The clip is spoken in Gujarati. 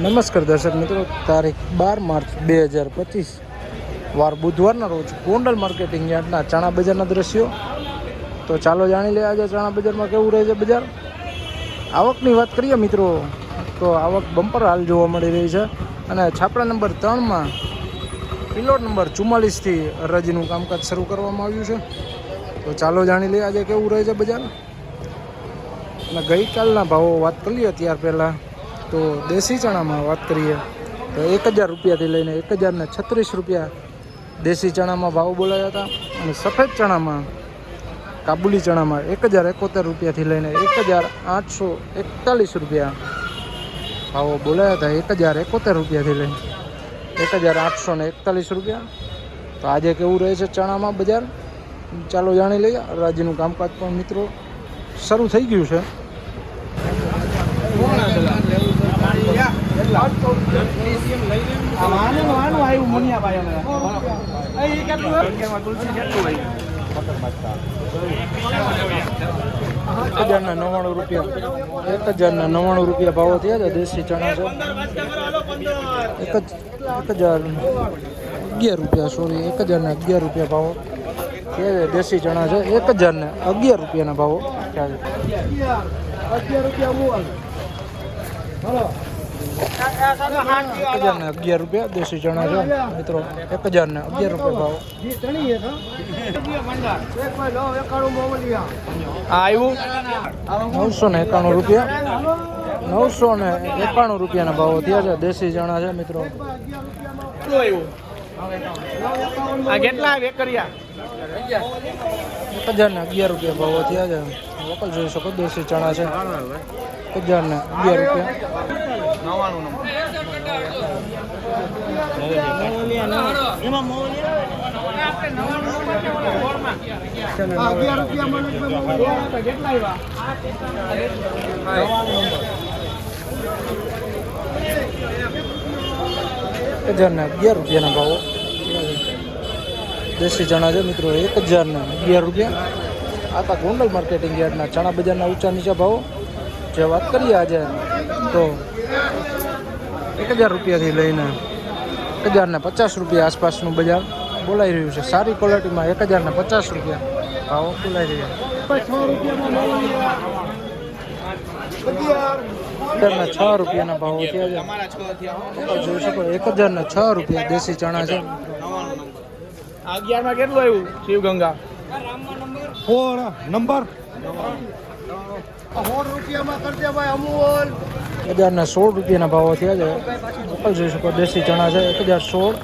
નમસ્કાર દર્શક મિત્રો, તારીખ 12 માર્ચ 2025 વાર બુધવારના રોજ ગોંડલ માર્કેટિંગ યાર્ડના ચણા બજારના દ્રશ્યો. તો ચાલો જાણી લઈએ આજે ચણા બજારમાં કેવું રહે છે બજાર. આવકની વાત કરીએ મિત્રો, તો આવક બમ્પર હાલ જોવા મળી રહી છે અને છાપડા નંબર 3માં પિલોટ નંબર 44થી હરાજીનું કામકાજ શરૂ કરવામાં આવ્યું છે. તો ચાલો જાણી લઈએ આજે કેવું રહે છે બજાર. અને ગઈકાલના ભાવો વાત કરીએ ત્યાર પહેલાં તો દેશી ચણામાં વાત કરીએ તો 1000 રૂપિયાથી લઈને 1036 રૂપિયા દેશી ચણામાં ભાવ બોલાયા હતા. અને સફેદ ચણામાં કાબુલી ચણામાં 1071 રૂપિયાથી લઈને 1841 રૂપિયા ભાવો બોલાયા હતા. 1071 રૂપિયાથી લઈને 1841 રૂપિયા. તો આજે કેવું રહે છે ચણામાં બજાર, ચાલો જાણી લઈએ. રાજ્યનું કામકાજ પણ મિત્રો શરૂ થઈ ગયું છે. ₹1099 ભાવો થયા છે. દેશી ચણા છે 1011 રૂપિયા, સોરી 1011 રૂપિયા ભાવો થયા છે. દેશી ચણા છે 1011 રૂપિયાના ભાવો થયા છે. 1011 રૂપિયા દેશી ચણા છે મિત્રો. 1011 રૂપિયા ભાવ. આવ્યું 991 રૂપિયા, 991 રૂપિયાના ભાવો થયા છે. દેશી ચણા છે મિત્રો. કેટલા વેકરિયા 1011 રૂપિયા ભાવો થયા છે. લોકલ જોઈ શકો, દેશી ચણા છે 1011 રૂપિયા. ₹1011 ભાવો દેશી ચણા છે મિત્રો. 1011 રૂપિયા. આખા ગોંડલ માર્કેટિંગ યાર્ડના ચણા બજારના ઊંચા નીચા ભાવો જે વાત કરીએ આજે તો 1000 રૂપિયાથી લઈને 1050 રૂપિયા આસપાસનું બજાર બોલાઈ રહ્યું છે. સારી ક્વોલિટીમાં 1050 રૂપિયા ભાવો બોલાઈ રહ્યા. 1006 રૂપિયાના ભાવો થયા છે. જોઈ શકો 1006 રૂપિયા દેશી ચણા છે. 11માં કેટલું આવ્યું શિવગંગા? 1016 રૂપિયાના ભાવો થયા છે. જોઈ શકો દેશી ચણા છે 1016.